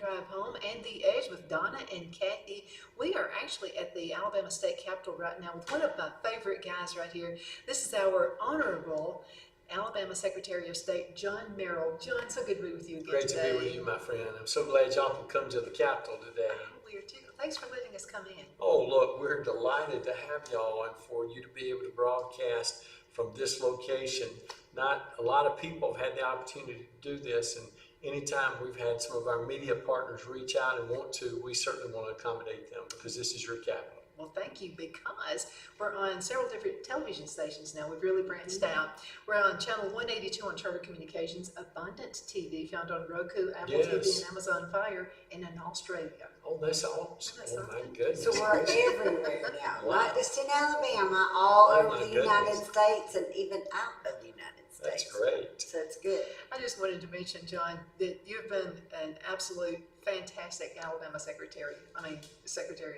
drive home and The Edge with Donna and Kathy. We are actually at the Alabama State Capitol right now with one of my favorite guys right here. This is our Honorable Alabama Secretary of State, John Merrill. John, so good to be with you again Great today. to be with you, my friend. I'm so glad y'all can come to the Capitol today. We are too. Thanks for letting us come in. Oh, look, we're delighted to have y'all and for you to be able to broadcast from this location. Not a lot of people have had the opportunity to do this, and anytime we've had some of our media partners reach out and want to, we certainly want to accommodate them because this is your capital. Well, thank you, because we're on several different television stations now. We've really branched out. We're on channel 182 on Charter Communications, Abundant TV, found on Roku, Apple TV, and Amazon Fire, and in Australia. Oh, that's awesome. Oh, my goodness. So we're everywhere now, not just in Alabama, all over the United States and even out of the United States. That's great. So it's good. I just wanted to mention, John, that you've been an absolute fantastic Alabama Secretary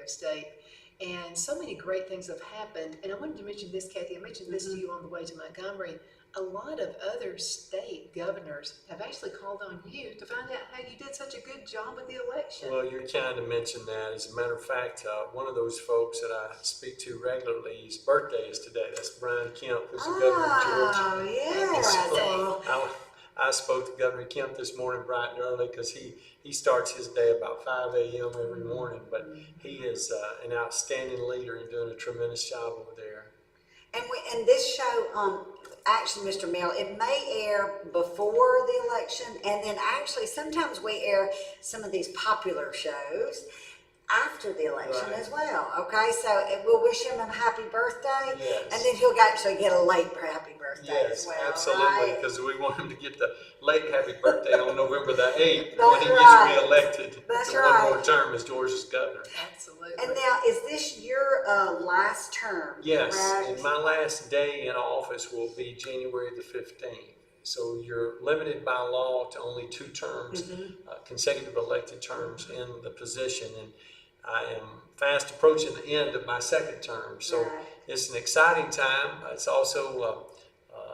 of State. And so many great things have happened. And I wanted to mention this, Kathy. I mentioned this to you on the way to Montgomery. A lot of other state governors have actually called on you to find out how you did such a good job with the election. Well, you're kind to mention that. As a matter of fact, one of those folks that I speak to regularly, his birthday is today. That's Brian Kemp, who's the governor of Georgia. Oh, yeah. I spoke to Governor Kemp this morning bright and early because he starts his day about 5 a.m. every morning, but he is an outstanding leader and doing a tremendous job over there. And this show, actually, Mr. Merrill, it may air before the election, and then actually sometimes we air some of these popular shows after the election as well. Okay, so we'll wish him a happy birthday, and then he'll actually get a late happy birthday as well. Yes, absolutely, because we want him to get the late happy birthday on November the 8th when he right. gets reelected to one more term as Georgia's governor. Absolutely. And now, is this your last term? Yes, correct? and my last day in office will be January the 15th. So you're limited by law to only 2 terms, consecutive elected terms in the position. And I am fast approaching the end of my 2nd term. So it's an exciting time. It's also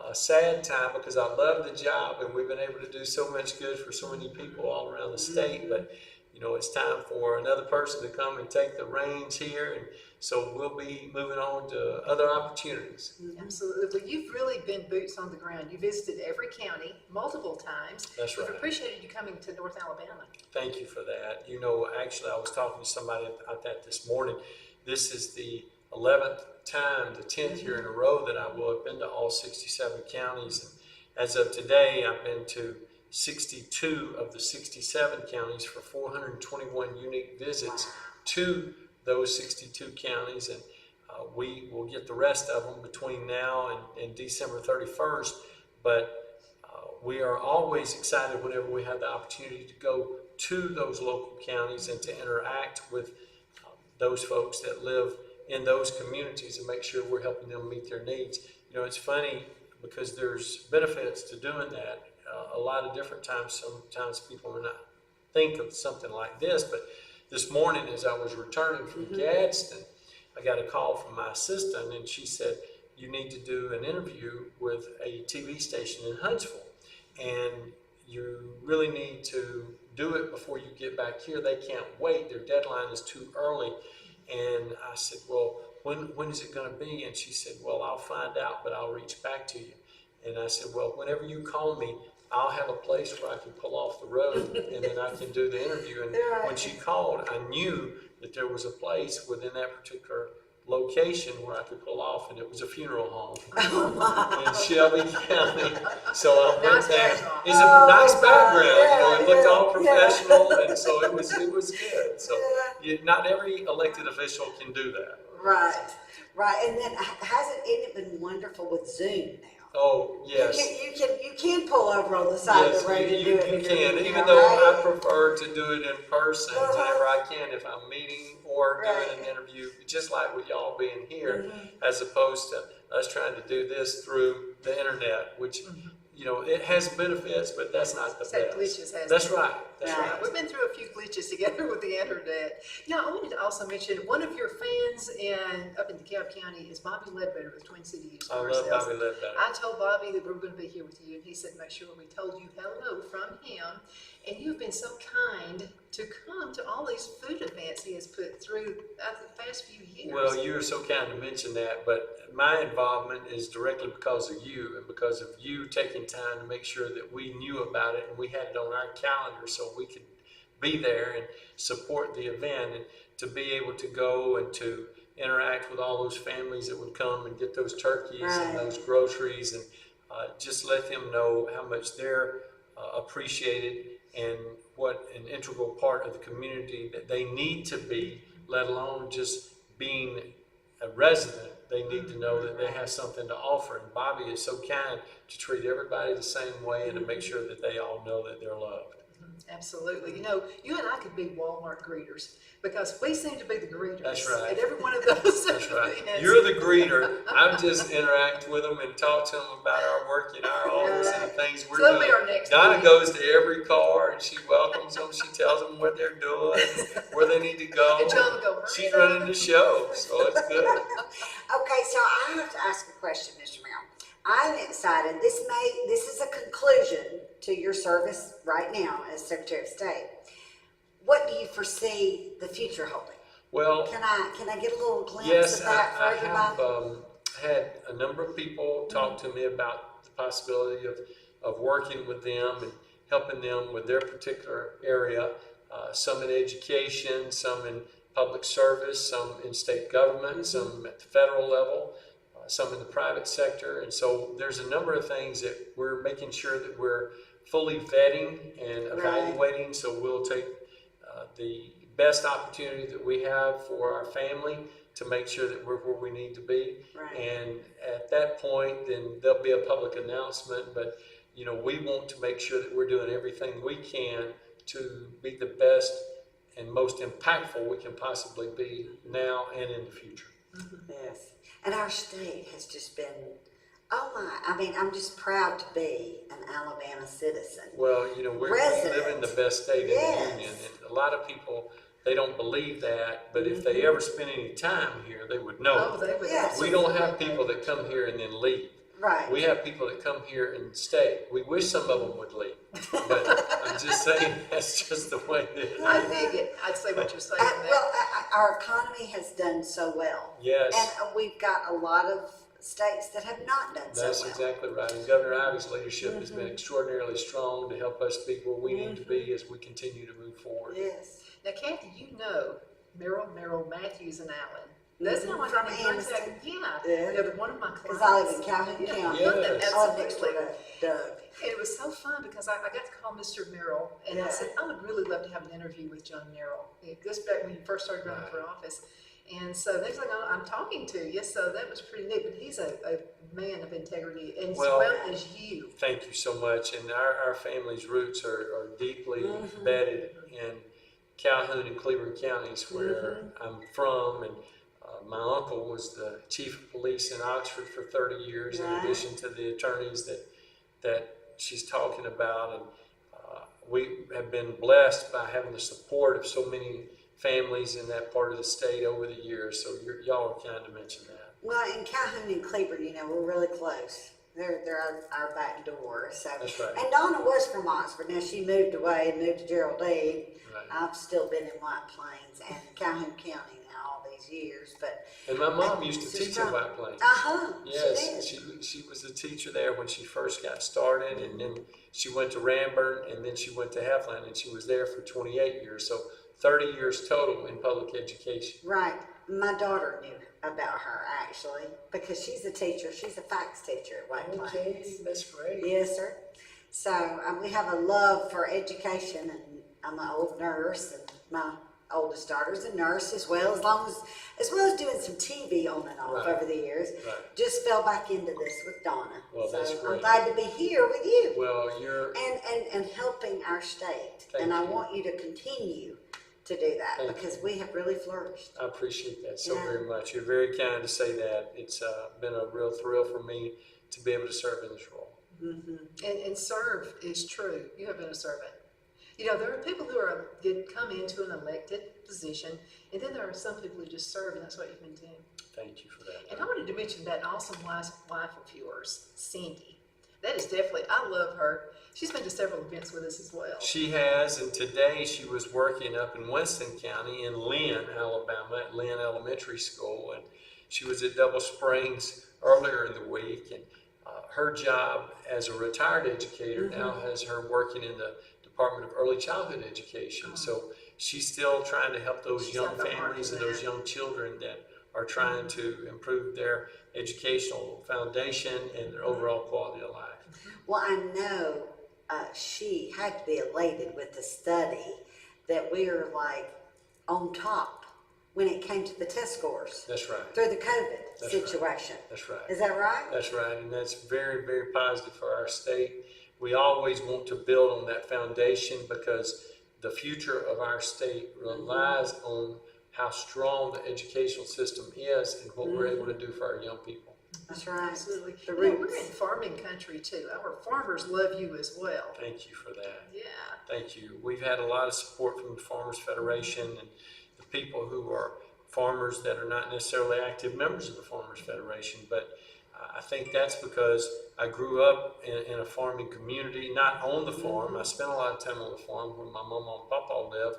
a sad time because I love the job and we've been able to do so much good for so many people all around the state. But, you know, it's time for another person to come and take the reins here. And so we'll be moving on to other opportunities. Absolutely. Well, you've really been boots on the ground. You visited every county multiple times. That's right. We've appreciated you coming to North Alabama. Thank you for that. You know, actually, I was talking to somebody about that this morning. This is the 11th time, the 10th year in a row that I will have been to all 67 counties. And as of today, I've been to 62 of the 67 counties for 421 unique visits to those 62 counties, and we will get the rest of them between now and December 31st, but we are always excited whenever we have the opportunity to go to those local counties and to interact with those folks that live in those communities and make sure we're helping them meet their needs. You know, it's funny because there's benefits to doing that. A lot of different times, sometimes people may not think of something like this, but this morning as I was returning from Gadsden, I got a call from my assistant and she said, you need to do an interview with a TV station in Huntsville and you really need to do it before you get back here. They can't wait. Their deadline is too early. And I said, well, when is it going to be? And she said, well, I'll find out, but I'll reach back to you. And I said, well, whenever you call me, I'll have a place where I can pull off the road and then I can do the interview. And when she called, I knew that there was a place within that particular location where I could pull off, and it was a funeral home in Shelby County. So I went there. It's a nice background, you know, it looked all professional, and so it was good. So not every elected official can do that. Right. And then hasn't it been wonderful with Zoom now? Oh, yes. You can pull over on the side of the road and do it. You can, even though I prefer to do it in person whenever I can, if I'm meeting or doing an interview, just like with y'all being here, as opposed to us trying to do this through the internet, which, you know, it has benefits, but that's not the best. Glitches has That's right. That's right. We've been through a few glitches together with the internet. You know, I wanted to also mention one of your fans up in DeKalb County is Bobby Ledbetter with Twin City Used Car I love Sales. Bobby Ledbetter. I told Bobby that we were going to be here with you, and he said make sure we told you hello from him. And you've been so kind to come to all these food events he has put through the past few years. Well, you were so kind to mention that, but my involvement is directly because of you and because of you taking time to make sure that we knew about it and we had it on our calendar so we could be there and support the event, and to be able to go and to interact with all those families that would come and get those turkeys and those groceries, and just let them know how much they're appreciated and what an integral part of the community that they need to be, let alone just being a resident. They need to know that they have something to offer. And Bobby is so kind to treat everybody the same way and to make sure that they all know that they're loved. Absolutely. You know, you and I could be Walmart greeters because we seem to be the greeters. That's right. At every one of those That's right. events. You're the greeter. I just interact with them and talk to them about our work in our office and the things we're So that'll be doing. our next Donna meeting. goes to every car and she welcomes them. She tells them what they're doing, where they need to go. And John will go, She's running the show, so it's good. Okay, so I have to ask a question, Mr. Merrill. I'm excited. This is a conclusion to your service right now as Secretary of State. What do you foresee the future holding? Well, Can I get a little glimpse yes, of that for I everybody? have had a number of people talk to me about the possibility of working with them and helping them with their particular area, some in education, some in public service, some in state government, some at the federal level, some in the private sector. And so there's a number of things that we're making sure that we're fully vetting and evaluating. So we'll take the best opportunity that we have for our family to make sure that we're where we need to be. Right. And at that point, then there'll be a public announcement. But, you know, we want to make sure that we're doing everything we can to be the best and most impactful we can possibly be now and in the future. Yes. And our state has just been, oh my, I mean, I'm just proud to be an Alabama citizen. Well, you know, we live in the best state in the union, and a lot of people, they don't believe that, but if they ever spend any time here, they would know. Oh, they would. Yes. We don't have people that come here and then leave. Right. We have people that come here and stay. We wish some of them would leave, but I'm just saying that's just the way it is. I dig it. I'd say what you're saying there. Well, our economy has done so well. Yes. And we've got a lot of states that have not done so well. That's exactly right. And Governor Ivey's leadership has been extraordinarily strong to help us be where we need to be as we continue to move forward. Yes. Now, Kathy, you know Merrill, Matthews, and Allen. That's not From my Anniston. Yeah. Yeah. They're one of my clients. Because I live in Calhoun Yeah. County. Yes. I live next door Absolutely. to Doug. And it was so fun because I got to call Mr. Merrill and I said, I would really love to have an interview with John Merrill. It goes back when you first started running for office. And so next thing I'm talking to you, so that was pretty neat. But he's a man of integrity, and Well, as well as you. Thank you so much. And our family's roots are deeply embedded in Calhoun and Cleveland counties, where I'm from. And my uncle was the chief of police in Oxford for 30 years, in addition to the attorneys that she's talking about. And we have been blessed by having the support of so many families in that part of the state over the years. So y'all are kind to mention that. Well, in Calhoun and Cleveland, you know, we're really close. They're our back door. So. That's right. And Donna was from Oxford. Now she moved away and moved to Geraldine. Right. I've still been in White Plains and Calhoun County now all these years. But And my mom used to teach strong. at White Plains. Yes, She was a teacher there when she first got started, and then she went to Ranburne, and then she went to Heflin, and she was there for 28 years. So 30 years total in public education. right. My daughter knew about her actually because she's a teacher. She's a fax teacher at White Plains. That's great. Yes, sir. So we have a love for education, and I'm an old nurse, and my oldest daughter's a nurse as well as doing some TV on and off over the years. Right. Just fell back into this with Donna. Well, so that's I'm great. glad to be here with you Well, you're. and helping our state. Thank and I you. want you to continue to do that Thank because we have really flourished. I appreciate that so Yeah. very much. You're very kind to say that. It's been a real thrill for me to be able to serve in this role. And serve is true. You have been a servant. You know, there are people who come into an elected position, and then there are some people who just serve, and that's what you've been doing. Thank you for that. And I wanted to mention that awesome wife of yours, Cindy. That is definitely, I love her. She's been to several events with us as well. She has, and today she was working up in Winston County in Lynn, Alabama, at Lynn Elementary School, and she was at Double Springs earlier in the week, and her job as a retired educator now has her working in the Department of Early Childhood Education. So she's still trying to help those She's young got the heart families for and those that. young children that are trying to improve their educational foundation and their overall quality of life. Well, I know she had to be elated with the study that we are like on top when it came to the test scores That's right. through the COVID That's right. situation. That's right. Is that right? That's right, and that's very, very positive for our state. We always want to build on that foundation because the future of our state relies on how strong the educational system is and what we're able to do for our young people. That's right. Absolutely. The You know, we're roots. in farming country too. Our farmers love you as well. Thank you for that. Yeah. Thank you. We've had a lot of support from the Farmers Federation and the people who are farmers that are not necessarily active members of the Farmers Federation, but I think that's because I grew up in a farming community, not on the farm. I spent a lot of time on the farm where my mama and papa lived,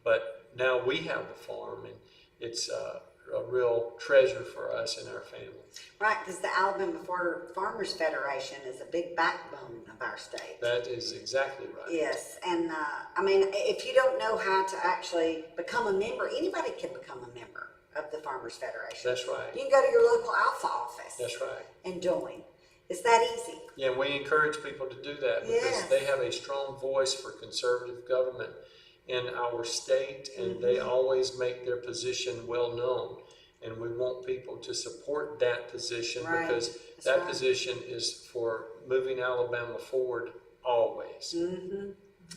but now we have the farm, and it's a real treasure for us and our family. Right, because the Alabama Farmers Federation is a big backbone of our state. That is exactly right. Yes, and I mean, if you don't know how to actually become a member, anybody can become a member of the Farmers Federation. That's right. You can go to your local alpha office That's right. and join. It's that easy. Yeah, and we encourage people to do that because Yes. they have a strong voice for conservative government in our state, and they always make their position well known. And we want people to support that position Right. because That's that right. position is for moving Alabama forward always.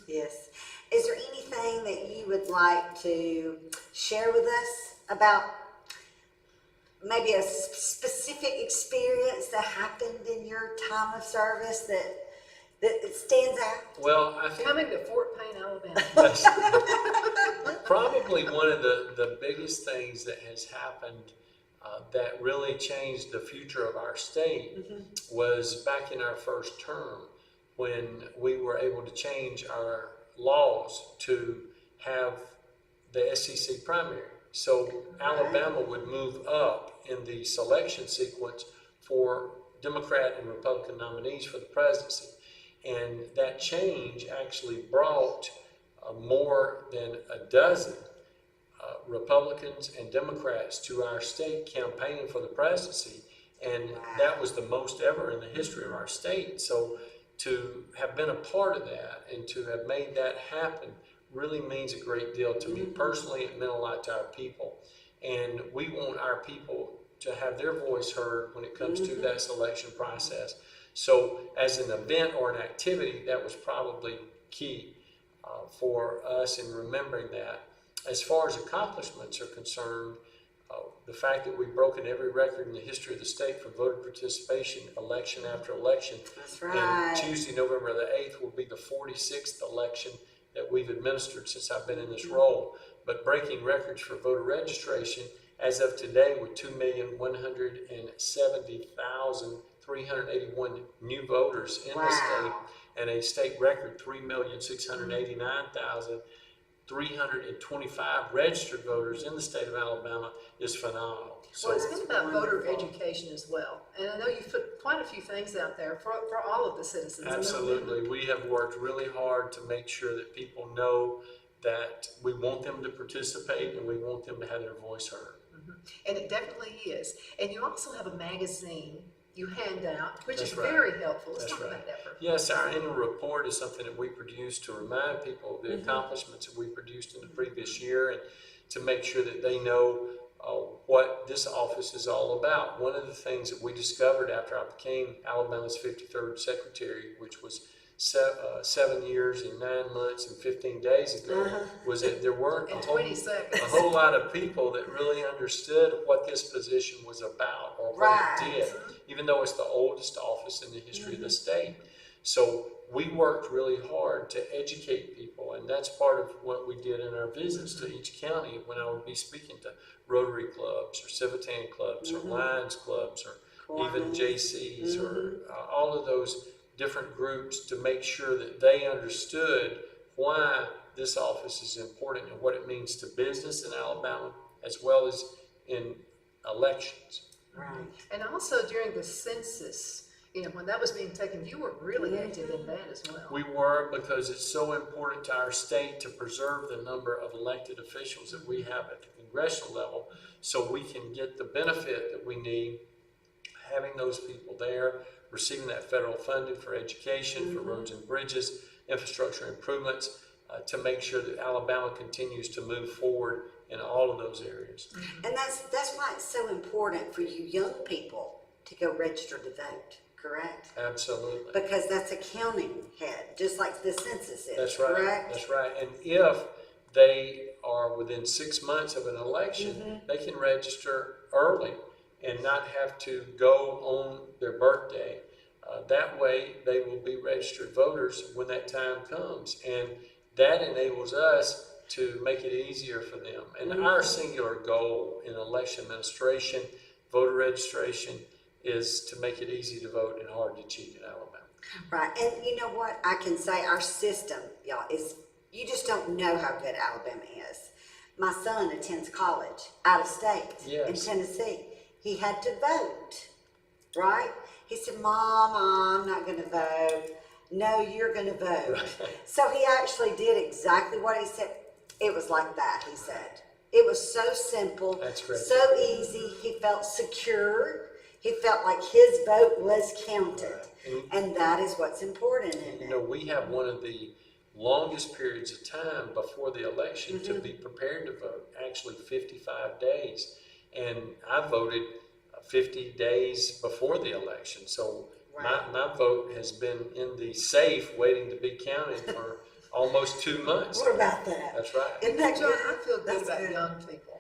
Yes. Is there anything that you would like to share with us about maybe a specific experience that happened in your time of service that stands out? Well, I think Coming to Fort Payne, Alabama. that's probably one of the biggest things that has happened that really changed the future of our state was back in our first term when we were able to change our laws to have the SEC primary. So Alabama would move up in the selection sequence for Democrat and Republican nominees for the presidency. And that change actually brought more than a dozen Republicans and Democrats to our state campaigning for the presidency. And that was the most ever in the history of our state. So to have been a part of that and to have made that happen really means a great deal to me personally. It meant a lot to our people. And we want our people to have their voice heard when it comes to that selection process. So as an event or an activity, that was probably key for us in remembering that. As far as accomplishments are concerned, the fact that we've broken every record in the history of the state for voter participation, election after election. That's right. And Tuesday, November the 8th will be the 46th election that we've administered since I've been in this role. But breaking records for voter registration as of today with 2,170,381 new voters in the state and a state record 3,689,325 registered voters in the state of Alabama is phenomenal. Well, it's been about voter wonderful. education as well. And I know you've put quite a few things out there for all of the citizens. Absolutely. We have worked really hard to make sure that people know that we want them to participate and we want them to have their voice heard. And it definitely is. And you also have a magazine you hand out, which That's is right. very helpful. Let's That's talk right. about that for a few Yes, our annual report is something that we produce to remind people of the accomplishments that we produced in the previous year and to make sure that they know what this office is all about. One of the things that we discovered after I became Alabama's 53rd secretary, which was 7 years and 9 months and 15 days ago, was that there weren't In a 20 seconds. whole lot of people that really understood what this position was about or what Right. it did, even though it's the oldest office in the history of the state. So we worked really hard to educate people, and that's part of what we did in our visits to each county when I would be speaking to Rotary clubs or Civitan clubs or Lions clubs or even JCs or all of those different groups to make sure that they understood why this office is important and what it means to business in Alabama as well as in elections. Right. And also during the census, when that was being taken, you were really active in that as well. We were, because it's so important to our state to preserve the number of elected officials that we have at the congressional level so we can get the benefit that we need, having those people there, receiving that federal funding for education, for roads and bridges, infrastructure improvements, to make sure that Alabama continues to move forward in all of those areas. And that's why it's so important for you young people to go register to vote, correct? Absolutely. Because that's a counting head, just like the census is, That's right. correct? That's right. And if they are within 6 months of an election, they can register early and not have to go on their birthday. That way, they will be registered voters when that time comes. And that enables us to make it easier for them. And our singular goal in election administration, voter registration, is to make it easy to vote and hard to cheat in Alabama. Right, and you know what, I can say our system, y'all, is, you just don't know how good Alabama is. My son attends college out of state in Yes. Tennessee. He had to vote, right? He said, Mom, I'm not gonna vote. No, you're gonna vote. Right. So he actually did exactly what he said. It was like that, he said. It was so simple, That's great. so easy. He felt secure. He felt like his vote was counted. Right. And that is what's important in You know, it. we have one of the longest periods of time before the election to be prepared to vote, actually 55 days. And I voted 50 days before the election. So Right. my vote has been in the safe waiting to be counted for almost 2 months. What about that? That's right. Isn't that John, good? I feel good That's about good. young people.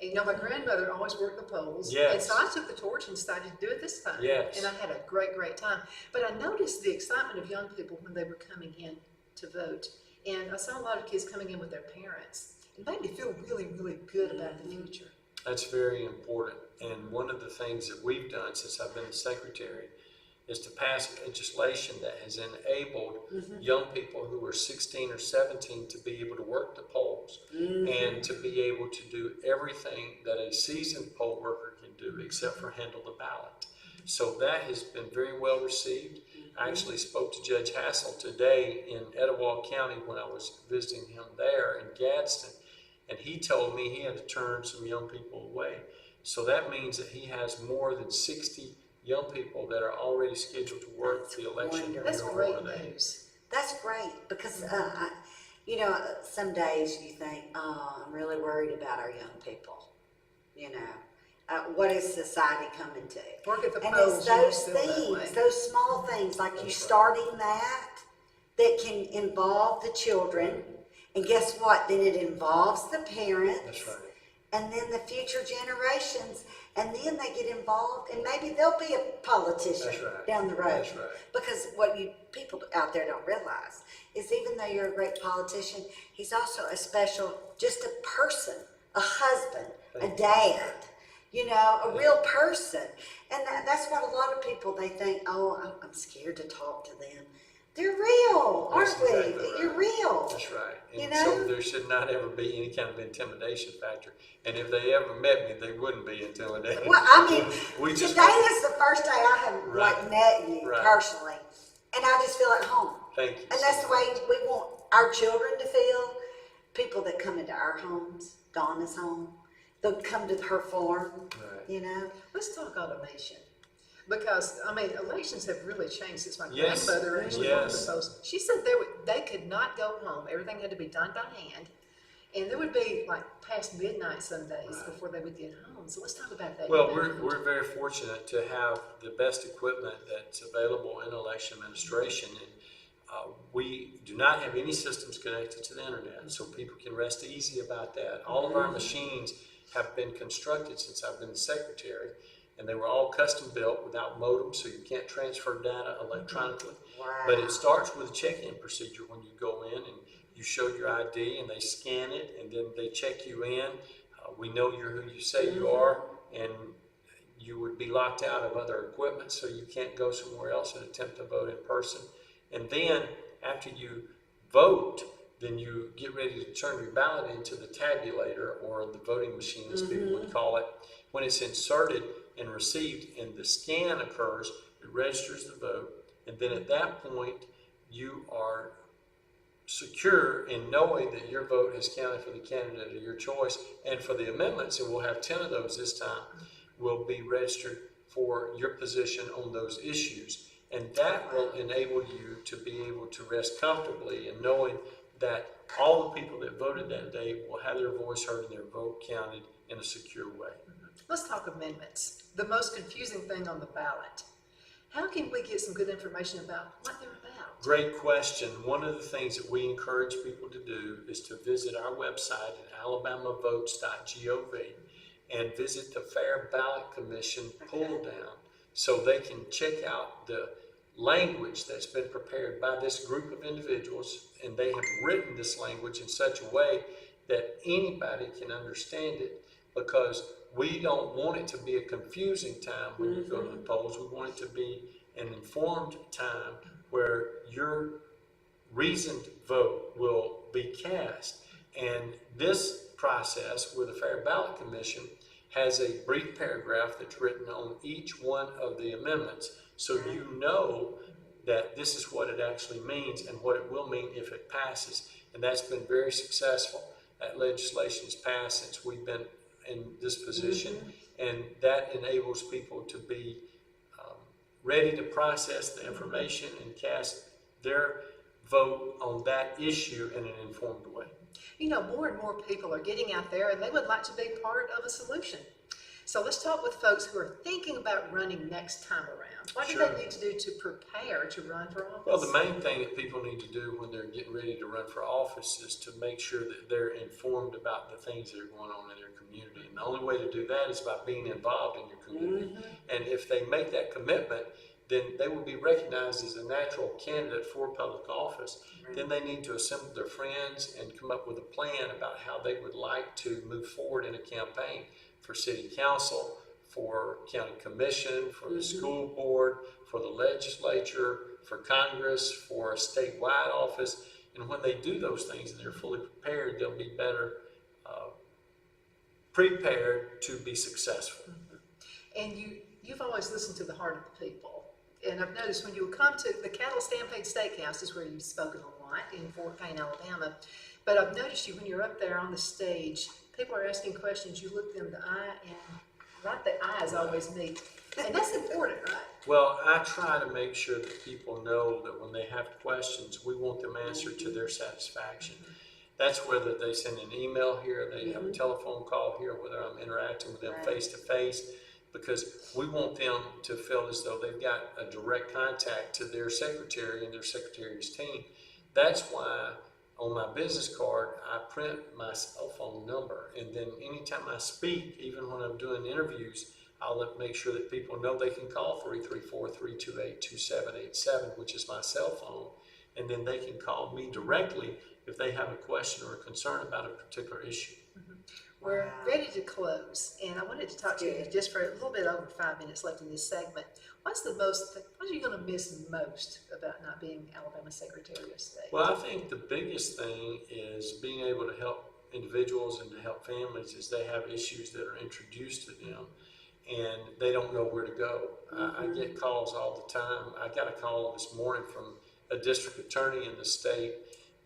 And my grandmother always worked the polls. Yes. And so I took the torch and decided to do it this time. Yes. And I had a great, great time. But I noticed the excitement of young people when they were coming in to vote. And I saw a lot of kids coming in with their parents. It made me feel really, really good about the future. That's very important. And one of the things that we've done since I've been the secretary is to pass legislation that has enabled young people who are 16 or 17 to be able to work the polls and to be able to do everything that a seasoned poll worker can do except for handle the ballot. So that has been very well received. I actually spoke to Judge Hassel today in Etowah County when I was visiting him there in Gadsden, and he told me he had to turn some young people away. So that means that he has more than 60 young people that are already scheduled to work the election. Wonderful. That's here on great Holiday. news. That's great because, some days you think, oh, I'm really worried about our young people. What is society coming to? Work at the And polls, it's you those feel that way. things, those small things, like you That's right. starting that can involve the children. And guess what? Then it involves the parents. That's right. And then the future generations. And then they get involved, and maybe they'll be a politician That's right. down the road. That's right. Because what you people out there don't realize is even though you're a great politician, he's also a special, just a person, a husband, a dad, a real person. And that's what a lot of people, they think, oh, I'm scared to talk to them. They're real, aren't That's we? exactly right. You're real. That's right. And You know? so there should not ever be any kind of intimidation factor. And if they ever met me, they wouldn't be intimidated. Well, I mean, we just today is the first day I have Right. met you Right. personally, and I just feel at home. thank you. And that's the way we want our children to feel. People that come into our homes, Donna's home, they'll come to her farm, Right. Let's talk automation. Because, elections have really changed since my Yes. grandmother actually Yes. worked the polls. She said they could not go home. Everything had to be done by hand. And there would be like past midnight some days Right. before they would get home. So let's talk about that. Well, we're very fortunate to have the best equipment that's available in election administration. And we do not have any systems connected to the internet, so people can rest easy about that. All of our machines have been constructed since I've been the secretary, and they were all custom built without modems, so you can't transfer data electronically. Wow. But it starts with a check-in procedure when you go in and you show your ID and they scan it and then they check you in. We know you're who you say you are, and you would be locked out of other equipment, so you can't go somewhere else and attempt to vote in person. And then after you vote, then you get ready to turn your ballot into the tabulator, or the voting machine as people would call it. When it's inserted and received and the scan occurs, it registers the vote, and then at that point you are secure in knowing that your vote has counted for the candidate of your choice. And for the amendments, and we'll have 10 of those this time, will be registered for your position on those issues. And that will enable you to be able to rest comfortably in knowing that all the people that voted that day will have their voice heard and their vote counted in a secure way. Let's talk amendments, the most confusing thing on the ballot. How can we get some good information about what they're about? Great question. One of the things that we encourage people to do is to visit our website at alabamavotes.gov and visit the Fair Ballot Commission pull down, so they can check out the language that's been prepared by this group of individuals, and they have written this language in such a way that anybody can understand it, because we don't want it to be a confusing time when you go to the polls. We want it to be an informed time where your reasoned vote will be cast. And this process with the Fair Ballot Commission has a brief paragraph that's written on each one of the amendments, so you know that this is what it actually means and what it will mean if it passes. And that's been very successful. That legislation has passed since we've been in this position, and that enables people to be ready to process the information and cast their vote on that issue in an informed way. You know, more and more people are getting out there and they would like to be part of a solution. So let's talk with folks who are thinking about running next time around. What do they need to do to prepare to run for office? Well, the main thing that people need to do when they're getting ready to run for office is to make sure that they're informed about the things that are going on in their community. And the only way to do that is by being involved in your community. And if they make that commitment, then they will be recognized as a natural candidate for public office. Then they need to assemble their friends and come up with a plan about how they would like to move forward in a campaign for city council, for county commission, for the school board, for the legislature, for Congress, for a statewide office. And when they do those things and they're fully prepared, they'll be better prepared to be successful. And you've always listened to the heart of the people. And I've noticed when you come to the Cattle Stampede Steakhouse, is where you've spoken a lot in Fort Payne, Alabama. But I've noticed you when you're up there on the stage, people are asking questions, you look them in the eye, and right, the eyes always meet. And that's important, right? Well, I try to make sure that people know that when they have questions, we want them answered to their satisfaction. That's whether they send an email here, they have a telephone call here, whether I'm interacting with them face to face, because we want them to feel as though they've got a direct contact to their secretary and their secretary's team. That's why on my business card, I print my cell phone number, and then anytime I speak, even when I'm doing interviews, I'll make sure that people know they can call 334-328-2787, which is my cell phone, and then they can call me directly if they have a question or a concern about a particular issue. We're ready to close, and I wanted to talk to you just for a little bit over 5 minutes left in this segment. What are you going to miss most about not being Alabama Secretary of State? Well, I think the biggest thing is being able to help individuals and to help families as they have issues that are introduced to them and they don't know where to go. I get calls all the time. I got a call this morning from a district attorney in the state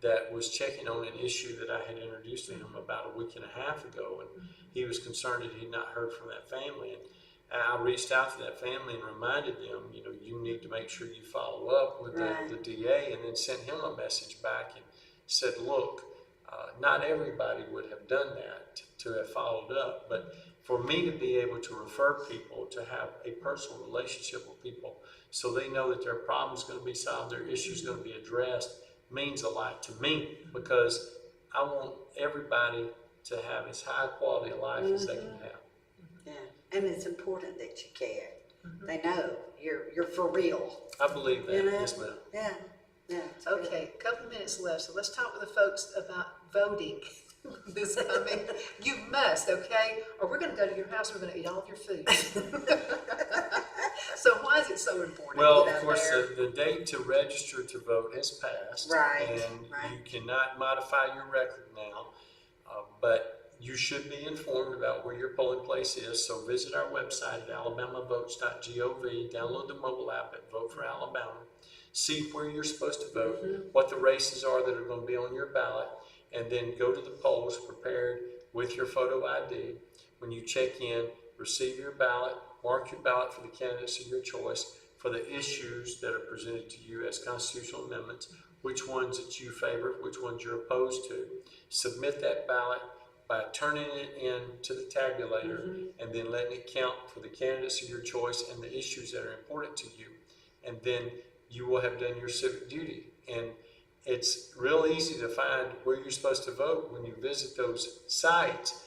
that was checking on an issue that I had introduced to him about a week and a half ago, and he was concerned that he'd not heard from that family. And I reached out to that family and reminded them, you need to make sure you follow up with the DA, and then sent him a message back and said, look, not everybody would have done that to have followed up, but for me to be able to refer people, to have a personal relationship with people so they know that their problem is going to be solved, their issue is going to be addressed, means a lot to me, because I want everybody to have as high quality a life as they can have. Yeah, and it's important that you care. They know you're for real. I believe that, yes ma'am. Yeah. Okay, a couple minutes left, so let's talk with the folks about voting. this coming. You must, okay? Or we're gonna go to your house, we're gonna eat all of your food. So why is it so important Well, to get of out course, there? the date to register to vote has passed. Right, And right. you cannot modify your record now, but you should be informed about where your polling place is. So visit our website at alabamavotes.gov, download the mobile app at Vote for Alabama, see where you're supposed to vote, what the races are that are going to be on your ballot, and then go to the polls prepared with your photo ID. When you check in, receive your ballot, mark your ballot for the candidates of your choice, for the issues that are presented to you as constitutional amendments, which ones that you favor, which ones you're opposed to. Submit that ballot by turning it in to the tabulator and then letting it count for the candidates of your choice and the issues that are important to you. And then you will have done your civic duty. And it's real easy to find where you're supposed to vote when you visit those sites.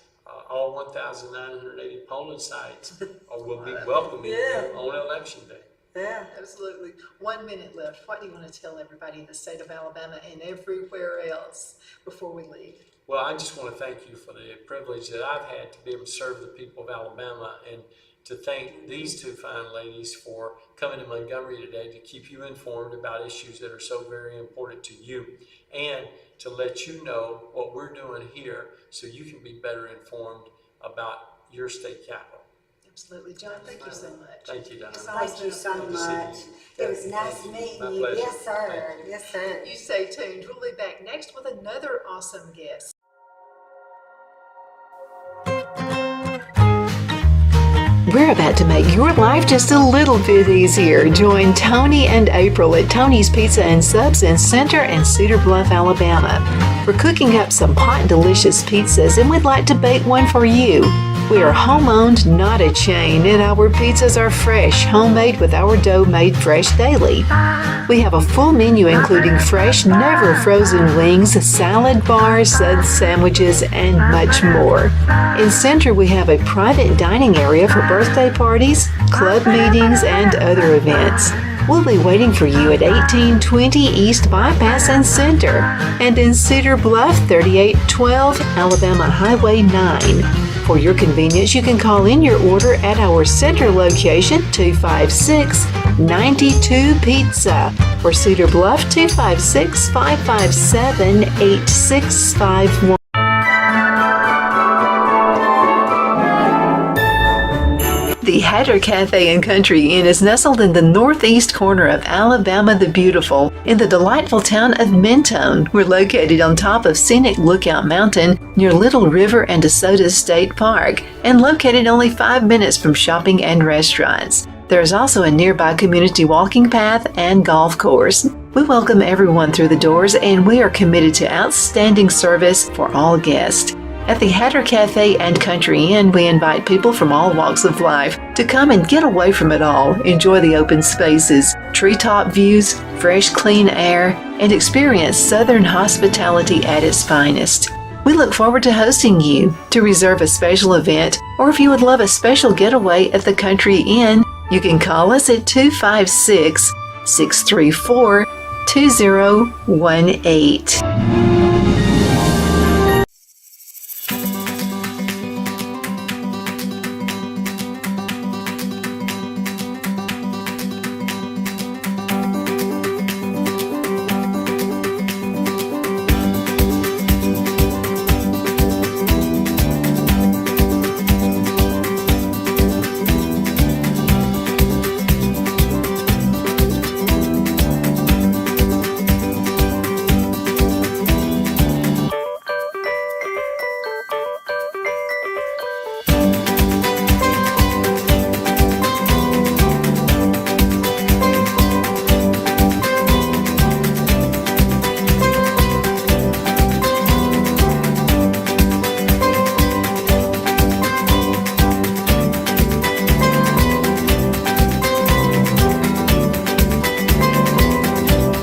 All 1,980 polling sites will be welcoming you on election day. Yeah. Absolutely. 1 minute left. What do you want to tell everybody in the state of Alabama and everywhere else before we leave? Well, I just want to thank you for the privilege that I've had to be able to serve the people of Alabama, and to thank these two fine ladies for coming to Montgomery today to keep you informed about issues that are so very important to you, and to let you know what we're doing here so you can be better informed about your state capital. Absolutely. John, thank you so much. Thank you, Donna. Thank you so Good to see much. you. It was nice Thank you. meeting My you. pleasure. Yes, sir. Thank you. Yes, sir. You stay tuned. We'll be back next with another awesome guest. We're about to make your life just a little bit easier. Join Tony and April at Tony's Pizza and Subs in Center and Cedar Bluff, Alabama. We're cooking up some hot, delicious pizzas, and we'd like to bake one for you. We are home-owned, not a chain, and our pizzas are fresh, homemade with our dough made fresh daily. We have a full menu including fresh, never frozen wings, salad bars, suds, sandwiches, and much more. In Center, we have a private dining area for birthday parties, club meetings, and other events. We'll be waiting for you at 1820 East Bypass and Center, and in Cedar Bluff, 3812 Alabama Highway 9. For your convenience, you can call in your order at our Center location, 256-92 Pizza, or Cedar Bluff, 256-557-8651. The Hatter Cafe and Country Inn is nestled in the northeast corner of Alabama the Beautiful in the delightful town of Mentone. We're located on top of scenic Lookout Mountain near Little River and DeSoto State Park, and located only 5 minutes from shopping and restaurants. There is also a nearby community walking path and golf course. We welcome everyone through the doors, and we are committed to outstanding service for all guests. At the Hatter Cafe and Country Inn, we invite people from all walks of life to come and get away from it all, enjoy the open spaces, treetop views, fresh, clean air, and experience Southern hospitality at its finest. We look forward to hosting you. To reserve a special event, or if you would love a special getaway at the Country Inn, you can call us at 256-634-2018.